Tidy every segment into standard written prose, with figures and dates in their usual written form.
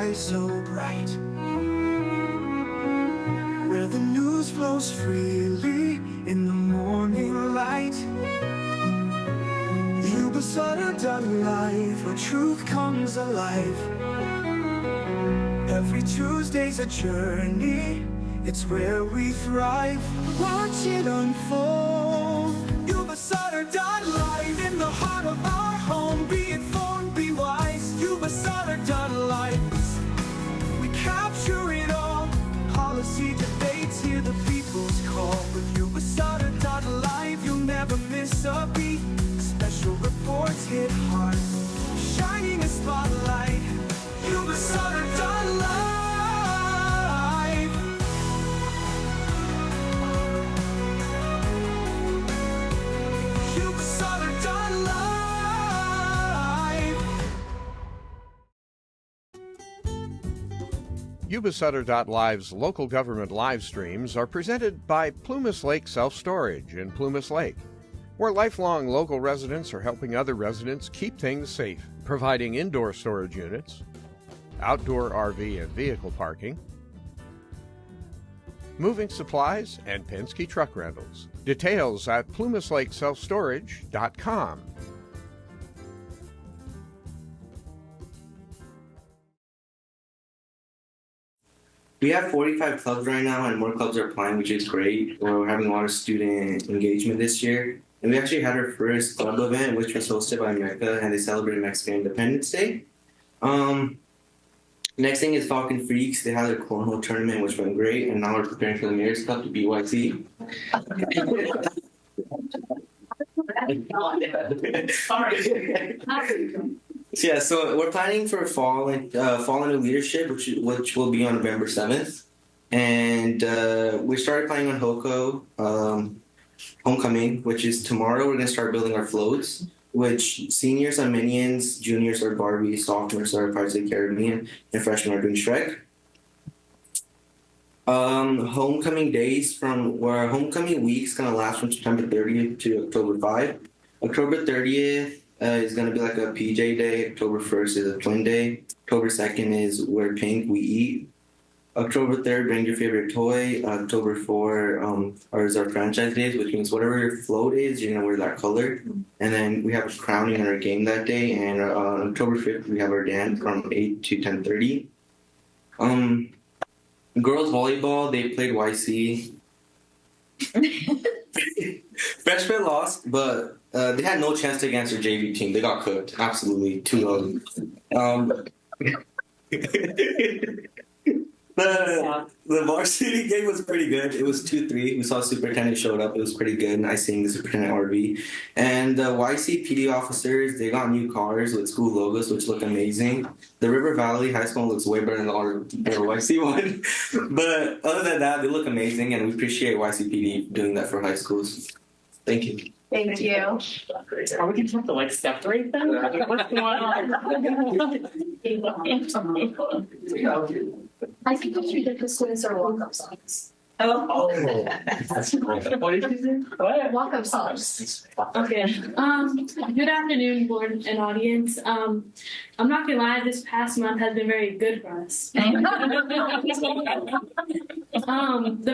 skies so bright, where the news flows freely in the morning light. Yuba-Sutter.live, where truth comes alive. Every Tuesday's a journey, it's where we thrive. Watch it unfold. Yuba-Sutter.live, in the heart of our home. Be informed, be wise. Yuba-Sutter.live, we capture it all. Policy debates, hear the people's call. With Yuba-Sutter.live, you'll never miss a beat. Special reports hit hard, shining a spotlight. Yuba-Sutter.live. Yuba-Sutter.live's local government live streams are presented by Plumas Lake Self-Storage in Plumas Lake, where lifelong local residents are helping other residents keep things safe, providing indoor storage units, outdoor RV and vehicle parking, moving supplies, and Penske truck rentals. Details at plumaslakeselfstorage.com. We have 45 clubs right now, and more clubs are applying, which is great. We're having a lot of student engagement this year. And we actually had our first club event, which was hosted by Mecca, and they celebrated Mexican Independence Day. Next thing is Falcon Freaks. They had their cornhole tournament, which went great, and now we're preparing for the Mayor's Cup to BYC. Yeah, so we're planning for fall into leadership, which will be on November 7th, and we started playing on Hoko Homecoming, which is tomorrow. We're gonna start building our floats, which seniors are Minions, juniors are Barbie, sophomores are Pirates of the Caribbean, and freshmen are doing Shrek. Homecoming days homecoming week's gonna last from September 30th to October 5th. October 30th is gonna be like a PJ day. October 1st is a twin day. October 2nd is wear pink, we eat. October 3rd, bring your favorite toy. October 4th is our franchise days, which means whatever your float is, you're gonna wear that color. And then we have a crowning on our game that day. And on October 5th, we have our dance from 8 to 10:30. Girls volleyball, they played YC. Freshmen lost, but they had no chance against their JV team. They got cooked, absolutely, 2-0. The varsity game was pretty good. It was 2-3. We saw superintendent showed up. It was pretty good. Nice seeing the superintendent RV. And the YC PD officers, they got new cars with school logos, which look amazing. The River Valley High School looks way better than the YC one. But other than that, they look amazing, and we appreciate YCPD doing that for high schools. Thank you. Thank you. Are we going to have to like separate them? What's going on? I think it's ridiculous students are walk-up songs. Oh. What did you say? What? Walk-up songs. Okay. Good afternoon, board and audience. I'm not gonna lie, this past month has been very good for us. The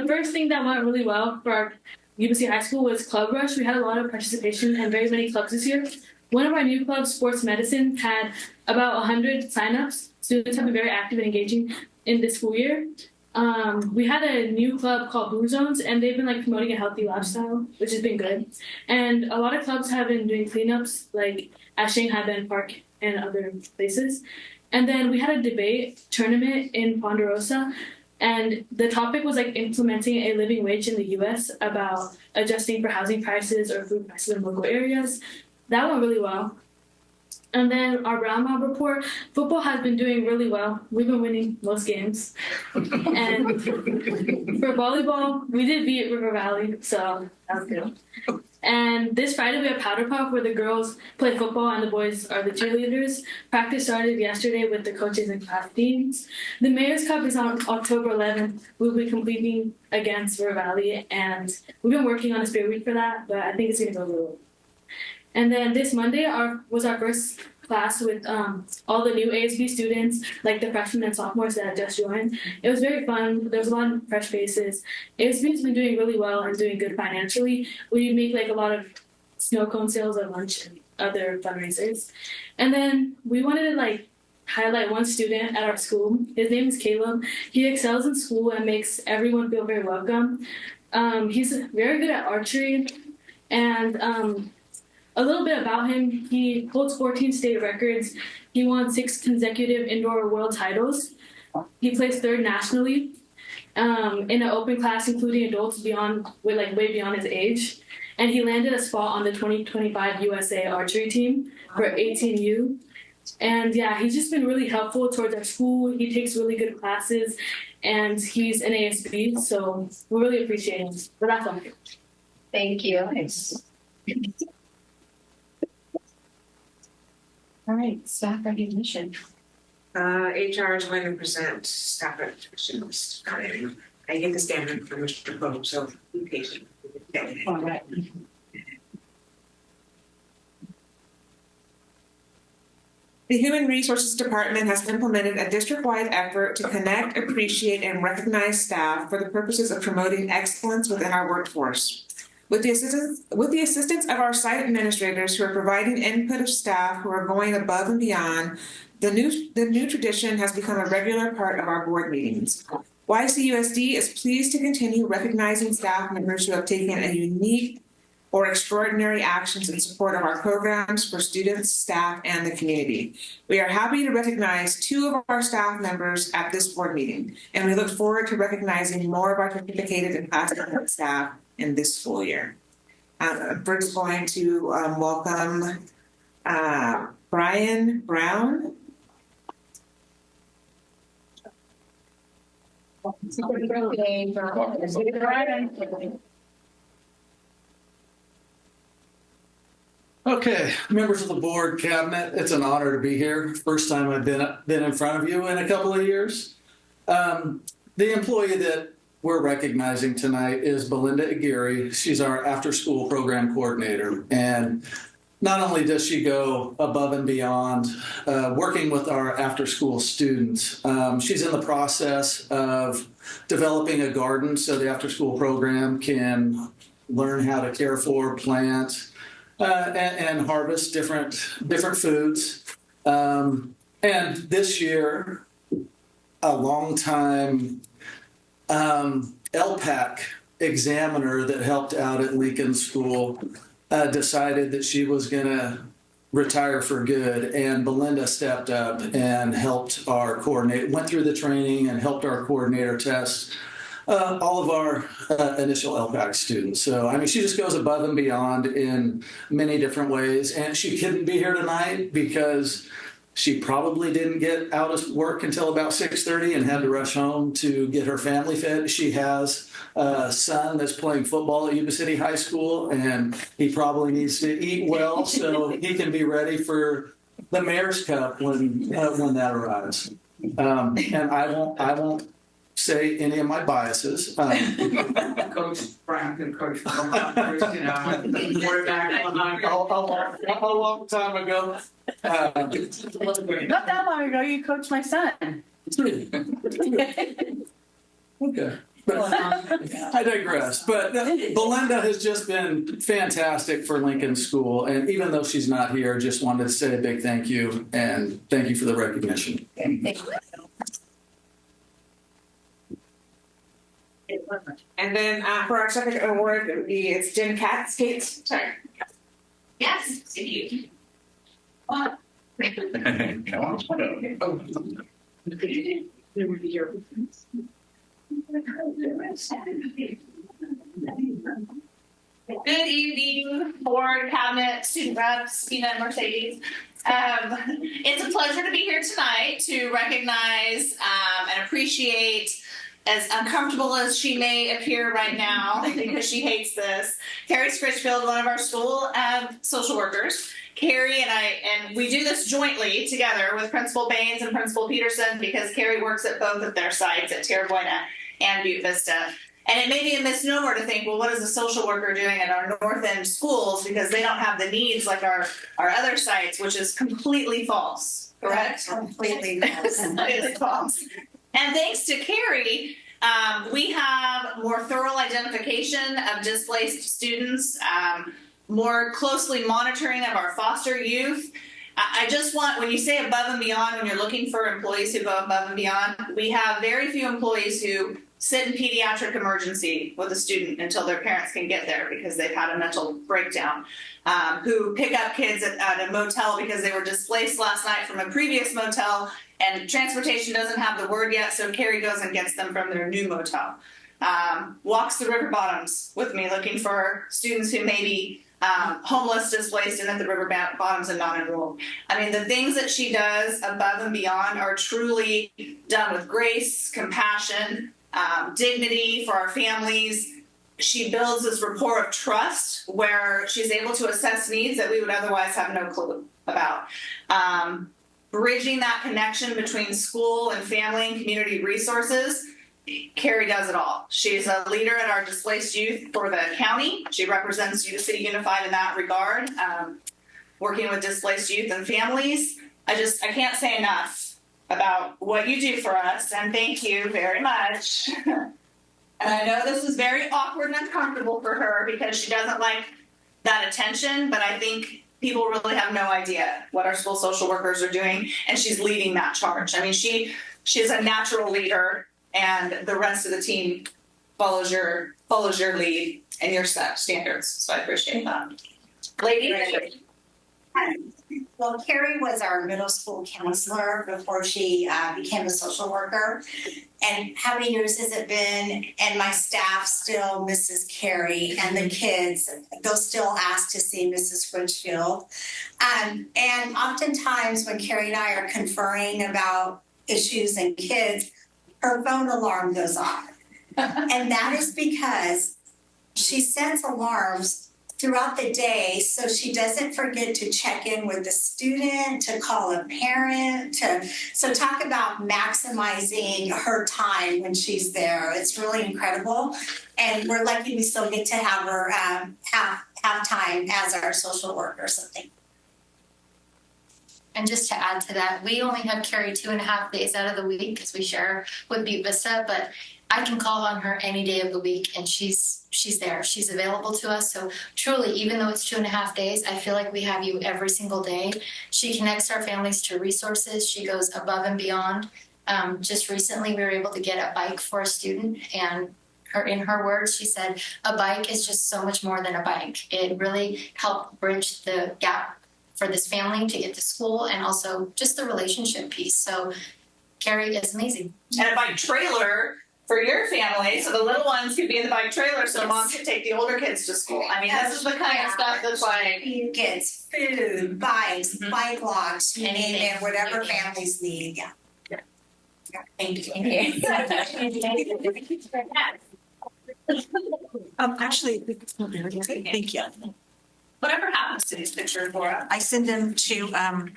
first thing that went really well for our UBC High School was Club Rush. We had a lot of participation and very many clubs this year. One of our new clubs, Sports Medicine, had about 100 signups. Students have been very active and engaging in this school year. We had a new club called Blue Zones, and they've been like promoting a healthy lifestyle, which has been good. And a lot of clubs have been doing cleanups, like at Shanghai Bend Park and other places. And then we had a debate tournament in Ponderosa, and the topic was like implementing a living wage in the U.S. about adjusting for housing prices or food prices in local areas. That went really well. And then our Brown Mob report, football has been doing really well. We've been winning most games. And for volleyball, we did beat River Valley, so that was good. And this Friday we have Powder Puff, where the girls play football and the boys are the cheerleaders. Practice started yesterday with the coaches and class teams. The Mayor's Cup is on October 11th. We'll be competing against River Valley, and we've been working on a spirit week for that, but I think it's going to go really well. And then this Monday was our first class with all the new ASB students, like the freshmen and sophomores that had just joined. It was very fun. There was a lot of fresh faces. ASB has been doing really well and doing good financially. We make like a lot of snow cone sales at lunch and other fundraisers. And then we wanted to like highlight one student at our school. His name is Caleb. He excels in school and makes everyone feel very welcome. He's very good at archery, and a little bit about him: he holds 14 state records. He won 6 consecutive indoor world titles. He placed 3rd nationally in an open class, including adults way beyond his age. And he landed a spot on the 2025 USA archery team for 18U. And yeah, he's just been really helpful towards our school. He takes really good classes, and he's an ASB, so we really appreciate him. But that's all. Thank you. Nice. All right, staff recognition. HR is going to present staff recognition list. I get the standard for Mr. Pope, so be patient. All right. The Human Resources Department has implemented a district-wide effort to connect, appreciate, and recognize staff for the purposes of promoting excellence within our workforce. With the assistance of our site administrators who are providing input of staff who are going above and beyond, the new tradition has become a regular part of our board meetings. YCUSD is pleased to continue recognizing staff members who have taken a unique or extraordinary actions in support of our programs for students, staff, and the community. We are happy to recognize 2 of our staff members at this board meeting, and we look forward to recognizing more of our certificated and past staff in this school year. First, going to welcome Brian Brown. Okay, members of the board, cabinet, it's an honor to be here. First time I've been in front of you in a couple of years. The employee that we're recognizing tonight is Belinda Aguirre. She's our after-school program coordinator. And not only does she go above and beyond working with our after-school students, she's in the process of developing a garden so the after-school program can learn how to care for, plant, and harvest different foods. And this year, a longtime LPAC examiner that helped out at Lincoln School decided that she was going to retire for good, and Belinda stepped up and helped our coordinator, went through the training and helped our coordinator test all of our initial LPAC students. So, I mean, she just goes above and beyond in many different ways. And she couldn't be here tonight because she probably didn't get out of work until about 6:30 and had to rush home to get her family fed. She has a son that's playing football at Yuba City High School, and he probably needs to eat well so he can be ready for the Mayor's Cup when that arrives. And I won't say any of my biases. Coach Frank and Coach quarterback A long time ago. Not that long ago, you coached my son. Okay. But I digress. But Belinda has just been fantastic for Lincoln School. And even though she's not here, just wanted to say a big thank you. And thank you for the recognition. Thank you. And then for our second award, it's Jen Katz. Kate, sorry. Yes, thank you. Good evening, board, cabinet, student reps, Tina and Mercedes. It's a pleasure to be here tonight to recognize and appreciate, as uncomfortable as she may appear right now because she hates this, Carrie Scritchfield, one of our school social workers. Carrie and we do this jointly together with Principal Baines and Principal Peterson because Carrie works at both of their sites at Terra Buena and Butte Vista. And it may be a misnomer to think, well, what is a social worker doing at our north end schools because they don't have the needs like our other sites, which is completely false, correct? Completely false. Completely false. And thanks to Carrie, we have more thorough identification of displaced students, more closely monitoring of our foster youth. I just want, when you say above and beyond, when you're looking for employees who go above and beyond, we have very few employees who sit in pediatric emergency with a student until their parents can get there because they've had a mental breakdown, who pick up kids at a motel because they were displaced last night from a previous motel and transportation doesn't have the word yet, so Carrie goes and gets them from their new motel. Walks the river bottoms with me looking for students who may be homeless, displaced, and at the river bottoms and not enrolled. I mean, the things that she does above and beyond are truly done with grace, compassion, dignity for our families. She builds this rapport of trust where she's able to assess needs that we would otherwise have no clue about. Bridging that connection between school and family and community resources. Carrie does it all. She's a leader at our displaced youth for the county. She represents Yuba City Unified in that regard, working with displaced youth and families. I can't say enough about what you do for us, and thank you very much. And I know this is very awkward and uncomfortable for her because she doesn't like that attention, but I think people really have no idea what our school social workers are doing, and she's leading that charge. I mean, she's a natural leader, and the rest of the team follows your lead and your standards. So I appreciate that. Lady? Well, Carrie was our middle school counselor before she became a social worker. And how many years has it been? And my staff still misses Carrie, and the kids, they'll still ask to see Mrs. Frenchfield. And oftentimes when Carrie and I are conferring about issues and kids, her phone alarm goes off. And that is because she sets alarms throughout the day so she doesn't forget to check in with the student, to call a parent, so talk about maximizing her time when she's there. It's really incredible. And we're lucky we still get to have her have time as our social worker or something. And just to add to that, we only have Carrie 2.5 days out of the week because we share with Butte Vista, but I can call on her any day of the week and she's there. She's available to us. So truly, even though it's 2.5 days, I feel like we have you every single day. She connects our families to resources. She goes above and beyond. Just recently, we were able to get a bike for a student, and in her words, she said, a bike is just so much more than a bike. It really helped bridge the gap for this family to get to school, and also just the relationship piece. So Carrie is amazing. And a bike trailer for your family, so the little ones could be in the bike trailer, so mom could take the older kids to school. I mean, this is the kind of stuff that's like Kids, food, bikes, bike locks, you name it, whatever families need. Yeah. Thank you. Actually, thank you. whatever happens to these pictures, Laura. I send them to, I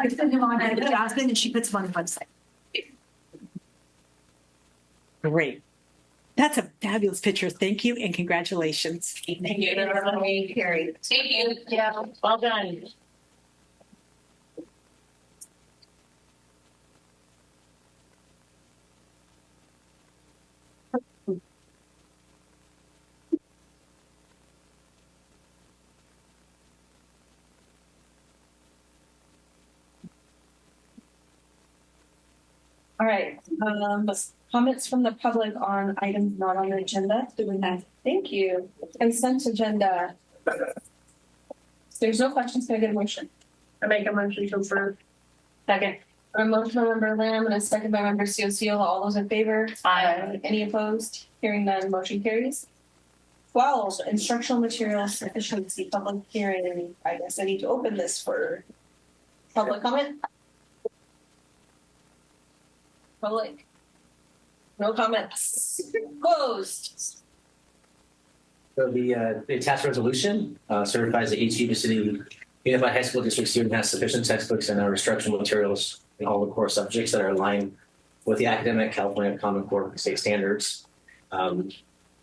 send them on to Jasmine and she puts them on the website. Great. That's a fabulous picture. Thank you and congratulations. Thank you. Carrie. Thank you. Yeah. Well done. All right, comments from the public on items not on the agenda. Do we have? Thank you. Consent agenda. There's no questions. Can I get a motion? I make a motion to approve. Second. A motion by member Lamb and a second by member Ciocio. All those in favor? Aye. Any opposed? Hearing none, motion carries. 12, instructional materials sufficiency public hearing. I guess I need to open this for public comment. Public. No comments. Closed. So the attached resolution certifies that each Yuba City Unified High School District student has sufficient textbooks and instructional materials in all the core subjects that are aligned with the academic California Common Core state standards.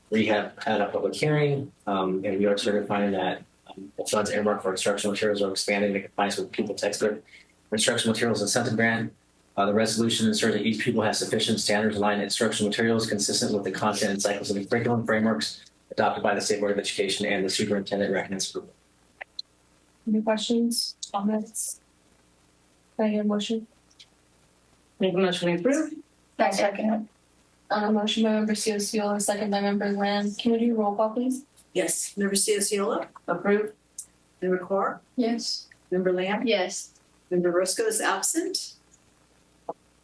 We have had a public hearing, and we are certifying that the funds earmarked for instructional materials are expanded in compliance with pupil textbook instructional materials incentive grant. The resolution ensures that each pupil has sufficient standards aligned instructional materials consistent with the content and cycles of the curriculum frameworks adopted by the State Board of Education, and the superintendent recommends approval. Any questions, comments? Can I get a motion? Make a motion to approve. Second. Motion by member Ciola, second by member Lamb. Can we do roll call, please? Yes. Member Ciola? Approve. Member Carr? Yes. Member Lamb? Yes. Member Roscoe is absent.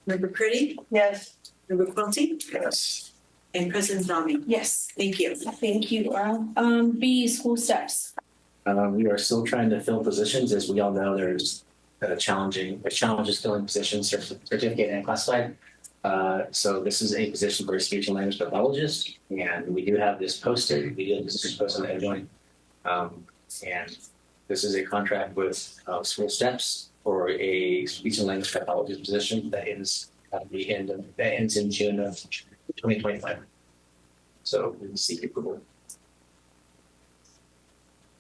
Member Pretty? Yes. Member Quilty? Yes. And President Dami? Yes. Thank you. Thank you, Laura. B, school steps. We are still trying to fill positions. As we all know, there's challenges filling positions, certificate and classified. So this is a position for a speech and language pathologist, and we do have this posted. We do have this posted on EdJoin. And this is a contract with School Steps for a speech and language pathologist position that ends in June of 2025. So we seek approval.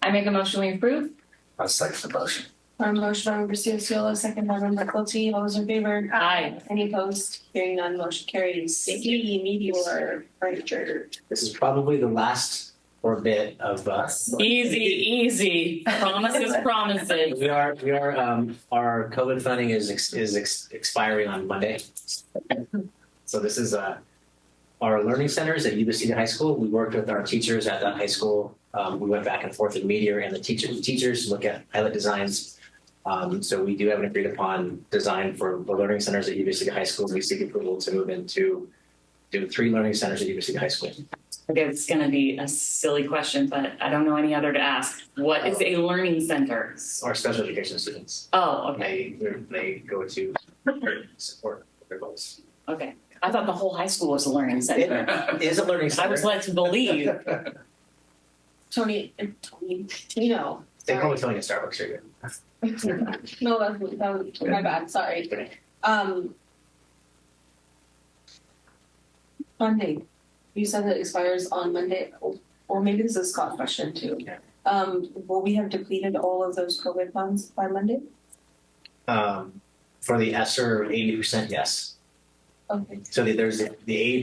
I make a motion to approve. I'll second the motion. Motion by member Ciola, second by member Quilty. All those in favor? Aye. Any opposed? Hearing none, motion carries. Thank you. Meteor furniture. This is probably the last bit of Easy. Promises. We are our COVID funding is expiring on Monday. So this is our learning centers at Yuba-Sutter High School. We worked with our teachers at that high school. We went back and forth with Meteor and the teachers look at pilot designs. So we do have an agreed upon design for the learning centers at Yuba-Sutter High School. We seek approval to move into do 3 learning centers at Yuba-Sutter High School. Okay, it's going to be a silly question, but I don't know any other to ask. What is a learning center? Our special education students. Oh, okay. They go to support their goals. Okay. I thought the whole high school was a learning center. It is a learning center. I was led to believe. Tony, Tino. They call me Tony at Starbucks. You're good. No, that was my bad. Sorry. Monday. You said it expires on Monday, or maybe this is Scott's question too. Yeah. Will we have depleted all of those COVID funds by Monday? For the ESSER, 80%, yes. Okay. So there's the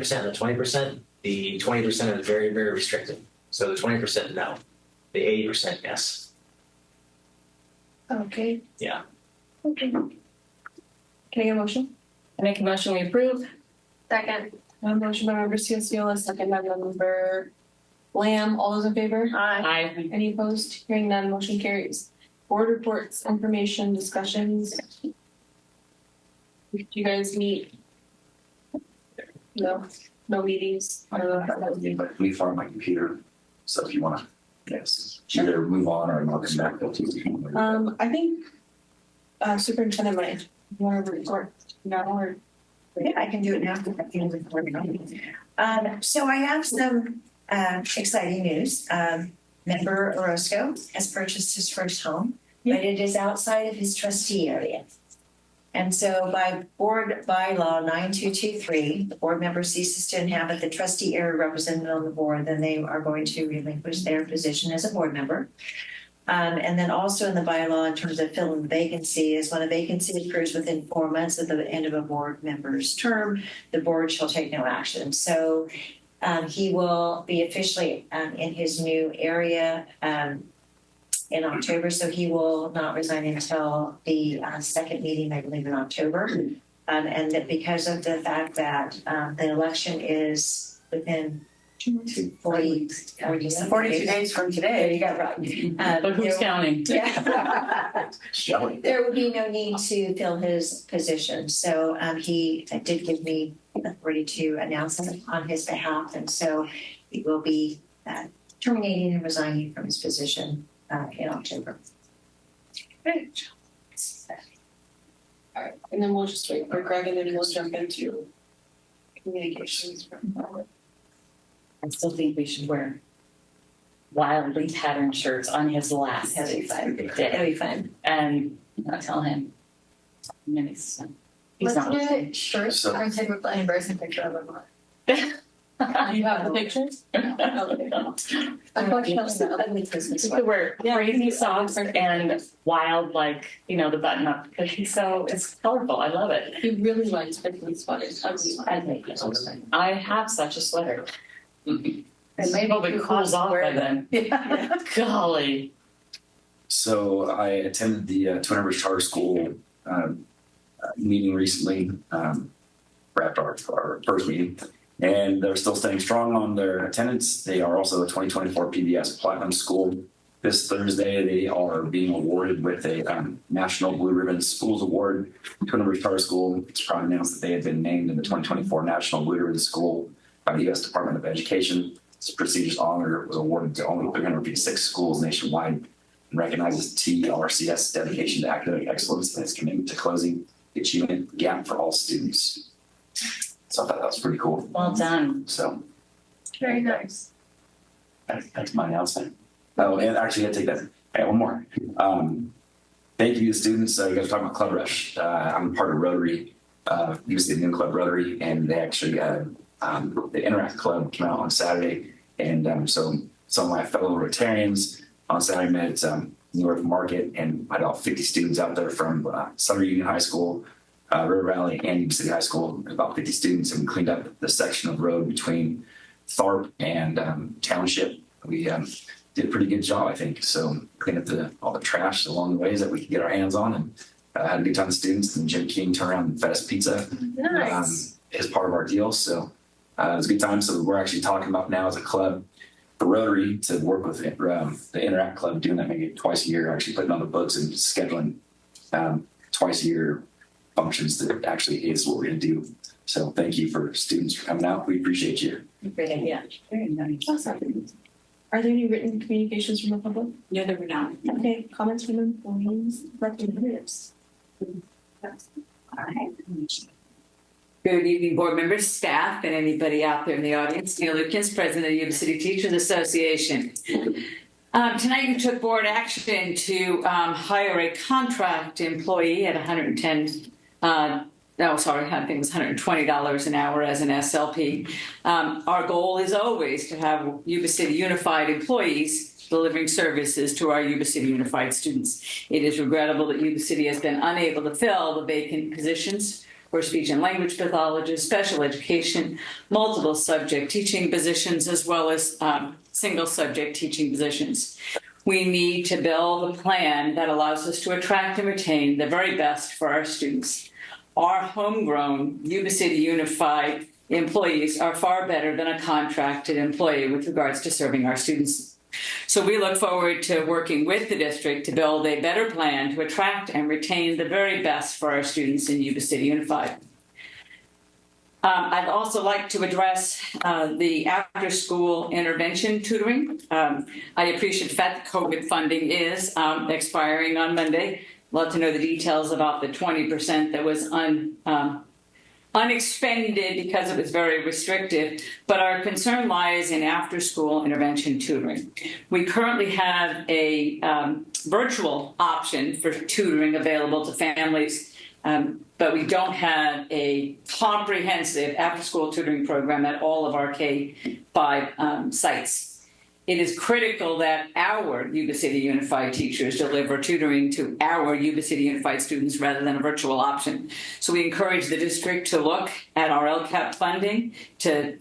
80% and the 20%. The 20% is very, very restricted. So the 20%, no. The 80%, yes. Okay. Yeah. Okay. Can I get a motion? I make a motion we approve. Second. A motion by member Ciola, second by member Lamb. All those in favor? Aye. Any opposed? Hearing none, motion carries. Board reports, information, discussions. Do you guys meet? No meetings. I don't know if that would be. But we found my computer, so if you want to, yes, either move on or I'll come back. I think superintendent might want to report now or. Yeah, I can do it now. So I have some exciting news. Member Orozco has purchased his first home, but it is outside of his trustee area. And so by board bylaw 9223, the board member ceases to inhabit the trustee area represented on the board, then they are going to relinquish their position as a board member. And then also in the bylaw, in terms of filling the vacancy, is when a vacancy occurs within 4 months of the end of a board member's term, the board shall take no action. So he will be officially in his new area in October. So he will not resign until the second meeting, I believe, in October. And that because of the fact that the election is within 42 days from today. You got right. But who's counting? Yeah. There would be no need to fill his position. So he did give me authority to announce it on his behalf. And so he will be terminating and resigning from his position in October. Great. All right, and then we'll just wait for Greg and then we'll jump into communications from Robert. I still think we should wear wildly patterned shirts on his last That'll be fun. day. That'll be fun. And I'll tell him. He's Let's not do listening. it short. So- We're gonna take an embarrassing picture of him. You have the pictures? Unfortunately, the ugly Christmas You one. could wear crazy socks and wild, like, you know, the button up, because it's colorful. I love it. He really likes picking sweaters. I make it. I have such a sweater. And maybe Hope it you cools could off wear by them. then. Golly. So I attended the Twin Rivers Charter School meeting recently, wrapped our first meeting, and they're still staying strong on their attendance. They are also a 2024 PBS Platinum School. This Thursday, they are being awarded with a National Blue Ribbon Schools Award. Twin Rivers Charter School, it's proud to announce that they have been named in the 2024 National Blue Ribbon School by the U.S. Department of Education. This prestigious honor was awarded to only 356 schools nationwide and recognizes TRCS dedication to academic excellence and its commitment to closing the achievement gap for all students. So I thought that was pretty cool. Well done. So Very nice. that's my announcement. Oh, and actually, I take that. Okay, one more. Thank you to students. You guys were talking about Club Rush. I'm part of Rotary, University of New Club Rotary, and they actually, the Interact Club came out on Saturday. And so some of my fellow Rotarians on Saturday met at Newark Market, and I had all 50 students out there from Sutter Union High School, River Valley, and Yuba City High School, about 50 students, and we cleaned up the section of road between Tharp and Township. We did a pretty good job, I think. So cleaned up all the trash along the ways that we could get our hands on, and had a good time with students. And Jim King turned around and fed us pizza Nice. as part of our deal. So it was a good time. So we're actually talking about now as a club, the Rotary, to work with the Interact Club, doing that maybe twice a year, actually putting on the books and scheduling twice a year functions that actually is what we're going to do. So thank you for students for coming out. We appreciate you. Great idea. Very nice. Awesome. Are there any written communications from the public? No, there were not. Okay, comments from employees, representatives? Good evening, board members, staff, and anybody out there in the audience. Neil Lukens, President of the Yuba City Teachers Association. Tonight you took board action to hire a contract employee at I think it was $120 an hour as an SLP. Our goal is always to have Yuba City Unified employees delivering services to our Yuba City Unified students. It is regrettable that Yuba City has been unable to fill the vacant positions for speech and language pathologists, special education, multiple subject teaching positions, as well as single subject teaching positions. We need to build a plan that allows us to attract and retain the very best for our students. Our homegrown Yuba City Unified employees are far better than a contracted employee with regards to serving our students. So we look forward to working with the district to build a better plan to attract and retain the very best for our students in Yuba City Unified. I'd also like to address the after-school intervention tutoring. I appreciate the fact that COVID funding is expiring on Monday. Love to know the details about the 20% that was unexpended because it was very restrictive, but our concern lies in after-school intervention tutoring. We currently have a virtual option for tutoring available to families, but we don't have a comprehensive after-school tutoring program at all of our K-5 sites. It is critical that our Yuba City Unified teachers deliver tutoring to our Yuba City Unified students rather than a virtual option. So we encourage the district to look at our LCAP funding to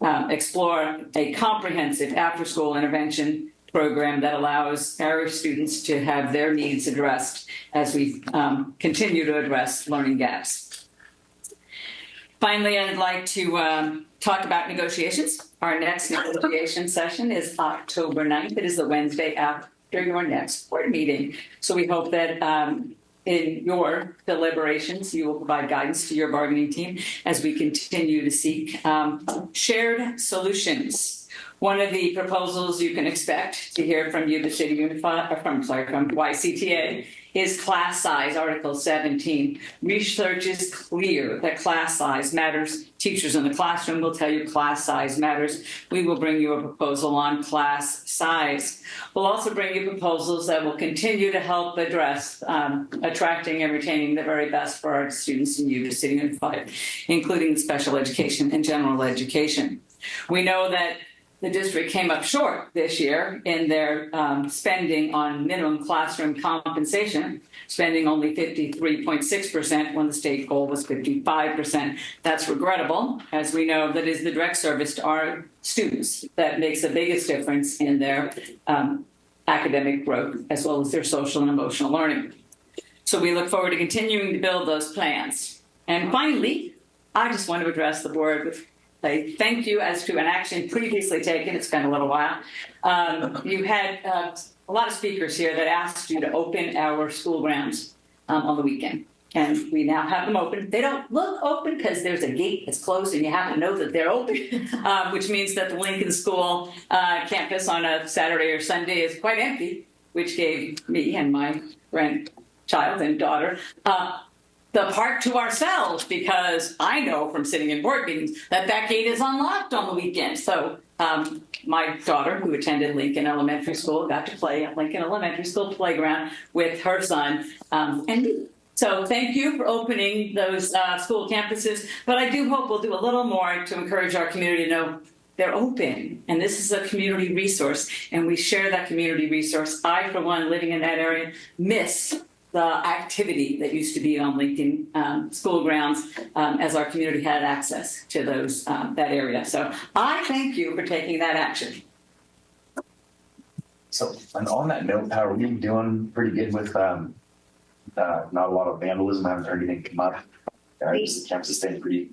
explore a comprehensive after-school intervention program that allows our students to have their needs addressed as we continue to address learning gaps. Finally, I'd like to talk about negotiations. Our next negotiation session is October 9th. It is the Wednesday after your next board meeting. So we hope that in your deliberations, you will provide guidance to your bargaining team as we continue to seek shared solutions. One of the proposals you can expect to hear from Yuba City Unified, from YCTA, is class size, Article 17. Research is clear that class size matters. Teachers in the classroom will tell you class size matters. We will bring you a proposal on class size. We'll also bring you proposals that will continue to help address attracting and retaining the very best for our students in Yuba City Unified, including special education and general education. We know that the district came up short this year in their spending on minimum classroom compensation, spending only 53.6% when the state goal was 55%. That's regrettable, as we know that is the direct service to our students that makes the biggest difference in their academic growth as well as their social and emotional learning. So we look forward to continuing to build those plans. And finally, I just want to address the board with a thank you as to an action previously taken. It's been a little while. You had a lot of speakers here that asked you to open our school grounds on the weekend. And we now have them open. They don't look open because there's a gate that's closed and you have to know that they're open, which means that the Lincoln School campus on a Saturday or Sunday is quite empty, which gave me and my grandchild and daughter the part to ourselves, because I know from sitting in board meetings that that gate is unlocked on the weekend. So my daughter, who attended Lincoln Elementary School, got to play at Lincoln Elementary School playground with her son and me. So thank you for opening those school campuses. But I do hope we'll do a little more to encourage our community to know they're open. And this is a community resource. And we share that community resource. I, for one, living in that area, miss the activity that used to be on Lincoln school grounds as our community had access to those that area. So I thank you for taking that action. So, and on that note, how are you doing? Pretty good with not a lot of vandalism. I haven't heard anything come up. Campus is staying pretty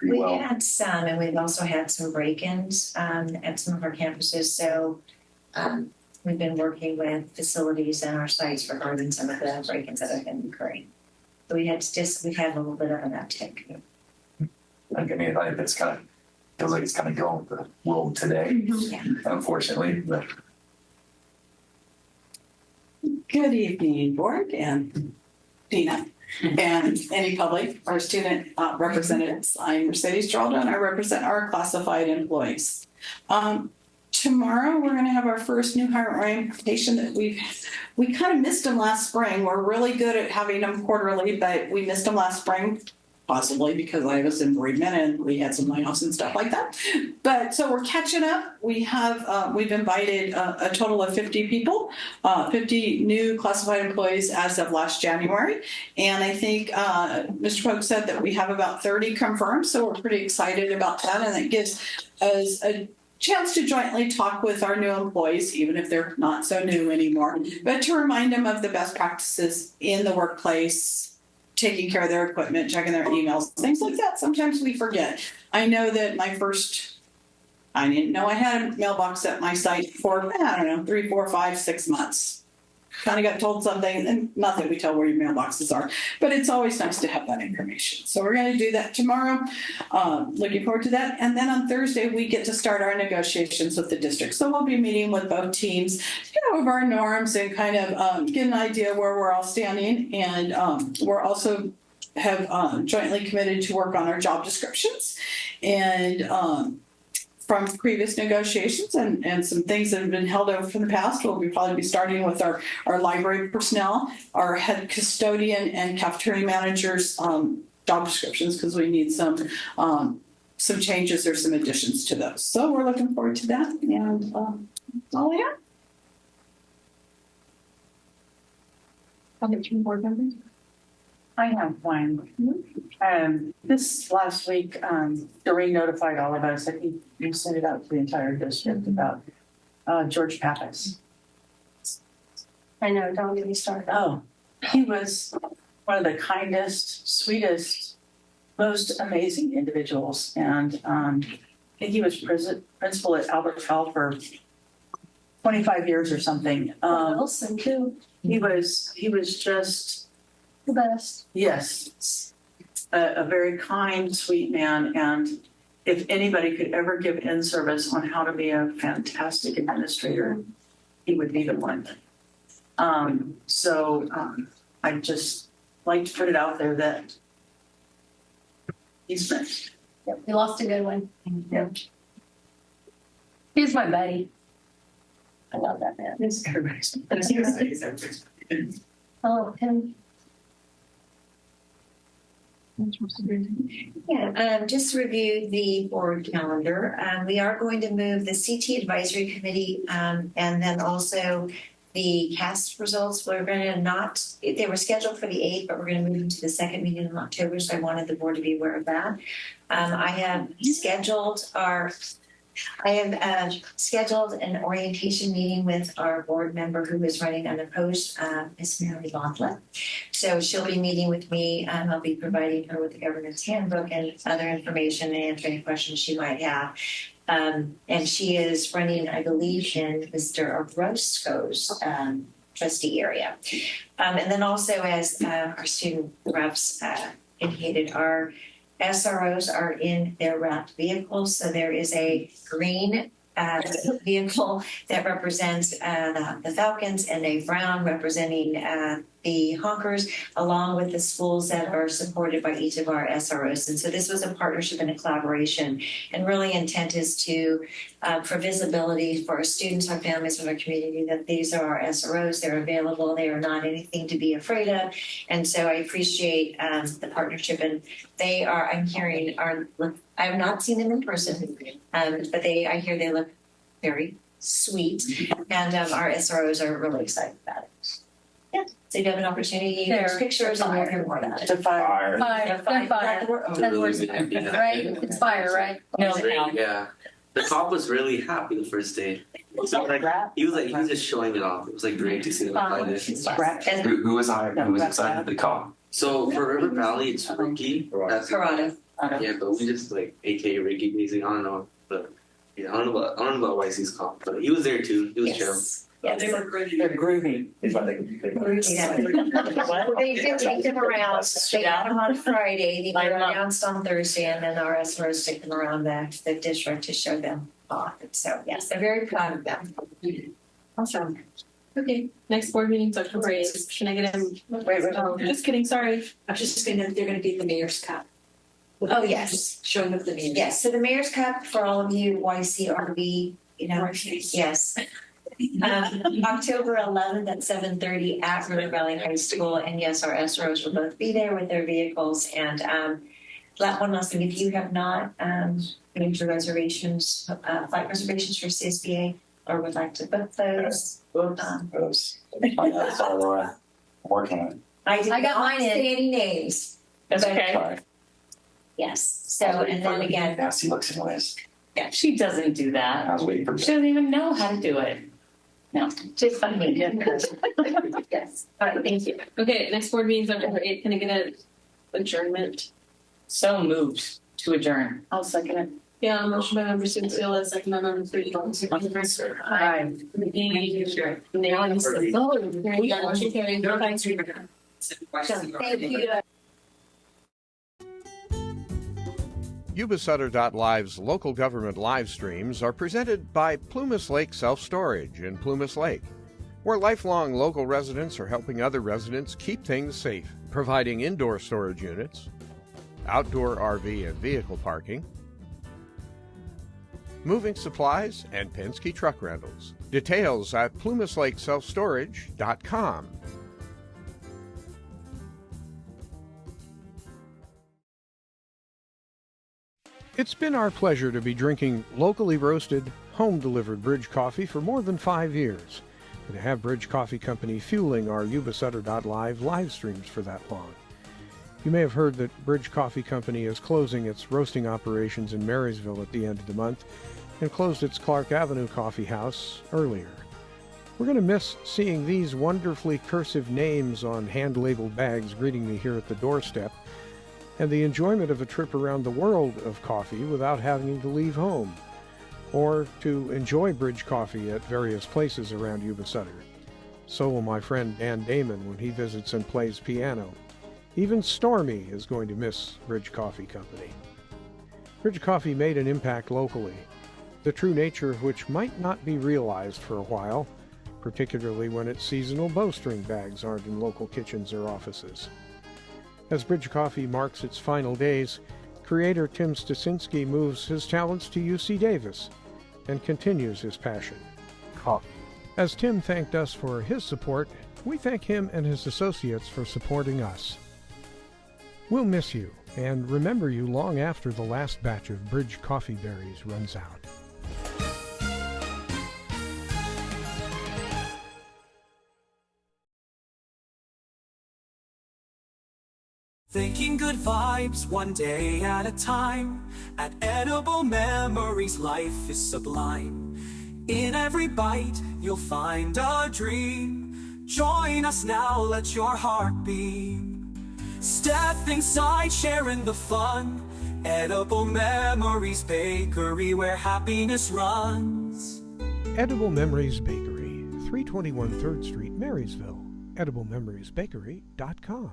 well. We've had some, and we've also had some break-ins at some of our campuses. So we've been working with facilities and our sites regarding some of the break-ins that have been occurring. So we've had a little bit of an uptick. I mean, it's kind of feels like it's kind of going with the world today, unfortunately. But good evening, board and Dina and any public or student representatives. I'm Mercedes Geraldo and I represent our classified employees. Tomorrow, we're going to have our first new hire orientation that we kind of missed them last spring. We're really good at having them quarterly, but we missed them last spring, possibly because I was in bereavement and we had some layoffs and stuff like that. But so we're catching up. We have we've invited a total of 50 people, 50 new classified employees as of last January. And I think Mr. Polk said that we have about 30 confirmed. So we're pretty excited about that. And it gives us a chance to jointly talk with our new employees, even if they're not so new anymore, but to remind them of the best practices in the workplace, taking care of their equipment, checking their emails, things like that. Sometimes we forget. I know that I didn't know I had a mailbox at my site for, 3, 4, 5, 6 months. Kind of got told something, and not that we tell where your mailboxes are, but it's always nice to have that information. So we're going to do that tomorrow. Looking forward to that. And then on Thursday, we get to start our negotiations with the district. So we'll be meeting with both teams, over our norms and kind of get an idea where we're all standing. And we're also have jointly committed to work on our job descriptions and from previous negotiations and some things that have been held over from the past. We'll probably be starting with our library personnel, our head custodian and cafeteria managers job descriptions, because we need some changes or some additions to those. So we're looking forward to that. And that's all I have. Other board members? I have one. This last week, Doreen notified all of us that he sent it out to the entire district about George Pappas. I know, don't get me started. Oh, he was one of the kindest, sweetest, most amazing individuals. And I think he was principal at Albert Hall for 25 years or something. Wilson too. He was just the best. Yes, a very kind, sweet man, and if anybody could ever give in-service on how to be a fantastic administrator, he would be the one. I just like to put it out there that he's missed. Yep, we lost a good one. Yep. He's my buddy. I love that man. Oh, him. Yeah, just review the board calendar. We are going to move the CT advisory committee and then also the CAST results. We're going to not, they were scheduled for the 8th, but we're going to move them to the second meeting in October. So I wanted the board to be aware of that. I have scheduled an orientation meeting with our board member who is running unopposed, Ms. Mary Lontlet. So she'll be meeting with me and I'll be providing her with the governance handbook and other information and answer any questions she might have. And she is running, I believe, in Mr. Orozco's trustee area. And then also, as our student reps indicated, our SROs are in their wrapped vehicles. So there is a green vehicle that represents the Falcons and a brown representing the Honkers, along with the schools that are supported by each of our SROs. And so this was a partnership and a collaboration. And really intent is to, for visibility for our students, our families, and our community, that these are our SROs. They're available. They are not anything to be afraid of. And so I appreciate the partnership. And they are, I'm hearing, I have not seen them in person, but I hear they look very sweet. And our SROs are really excited about it. Yeah. So you have an opportunity to use pictures and we'll hear more about it. Fire. Right? It's fire, right? No, yeah. The cop was really happy the first day. So he was just showing it off. It was like great to see him like this. Who was excited the call? So for River Valley, it's Ricky. Corrado. Yeah, but we just like AKA Ricky basically. I don't know, but yeah, I don't know about YC's call, but he was there too. He was chill. Yeah, they're groovy. They take them around. They got them on Friday. They were announced on Thursday, and then our SROs take them around the district to show them off. And so, yes, they're very proud of them. Awesome. Okay, next board meeting's October 8th. Can I get him? Wait. Just kidding. Sorry. I'm just they're going to be at the Mayor's Cup. Oh, yes. Showing up the Mayor's. Yes. So the Mayor's Cup for all of you YCRB, yes. October 11th at 7:30 at River Valley High School. And yes, our SROs will both be there with their vehicles. And one last thing, if you have not made your reservations, flight reservations for CSBA, or would like to book those. Working on it. I got mine in. Any names. That's okay. Sorry. Yes. So, and then again. Nasty looks anyways. Yeah, she doesn't do that. I was waiting for She doesn't even know how to do it. No, just funny. Yes. All right. Thank you. Okay, next board meeting's October 8th. Can I get an adjournment? So moved to adjourn. I'll second it. Yeah, motion by member Sunsfield, second by member Freed. Aye. Thank you. Yuba-Sutter.live's local government live streams are presented by Plumas Lake Self-Storage in Plumas Lake, where lifelong local residents are helping other residents keep things safe, providing indoor storage units, outdoor RV and vehicle parking, moving supplies, and Penske truck rentals. Details at plumaslakeselfstorage.com. It's been our pleasure to be drinking locally roasted, home-delivered Bridge coffee for more than 5 years, and to have Bridge Coffee Company fueling our Yuba-Sutter.live live streams for that long. You may have heard that Bridge Coffee Company is closing its roasting operations in Marysville at the end of the month and closed its Clark Avenue coffee house earlier. We're going to miss seeing these wonderfully cursive names on hand-labeled bags greeting me here at the doorstep, and the enjoyment of a trip around the world of coffee without having to leave home, or to enjoy Bridge Coffee at various places around Yuba-Sutter. So will my friend Dan Damon when he visits and plays piano. Even Stormy is going to miss Bridge Coffee Company. Bridge Coffee made an impact locally, the true nature of which might not be realized for a while, particularly when its seasonal bowstring bags aren't in local kitchens or offices. As Bridge Coffee marks its final days, creator Tim Stasinski moves his talents to UC Davis and continues his passion, coffee. As Tim thanked us for his support, we thank him and his associates for supporting us. We'll miss you and remember you long after the last batch of Bridge Coffee berries runs out. Thinking good vibes one day at a time. At Edible Memories, life is sublime. In every bite, you'll find a dream. Join us now, let your heart beat. Step inside, sharing the fun. Edible Memories Bakery, where happiness runs. Edible Memories Bakery, 321 3rd Street, Marysville. EdibleMemoriesBakery.com.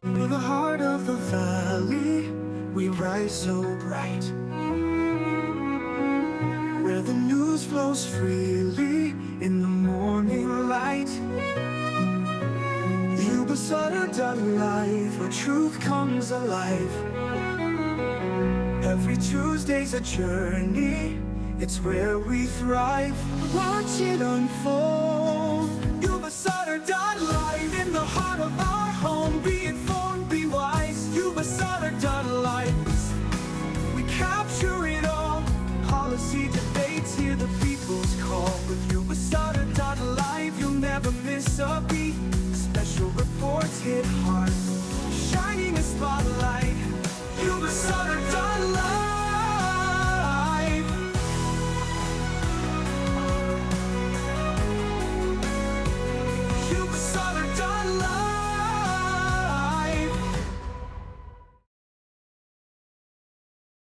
In the heart of the valley, we rise so bright, where the news flows freely in the morning light. Yuba-Sutter live, where truth comes alive. Every Tuesday's a journey, it's where we thrive. Watch it unfold. Yuba-Sutter live, in the heart of our home. Be informed, be wise. Yuba-Sutter lives, we capture it all. Policy debates, hear the people's call. With Yuba-Sutter live, you'll never miss a beat. Special reports hit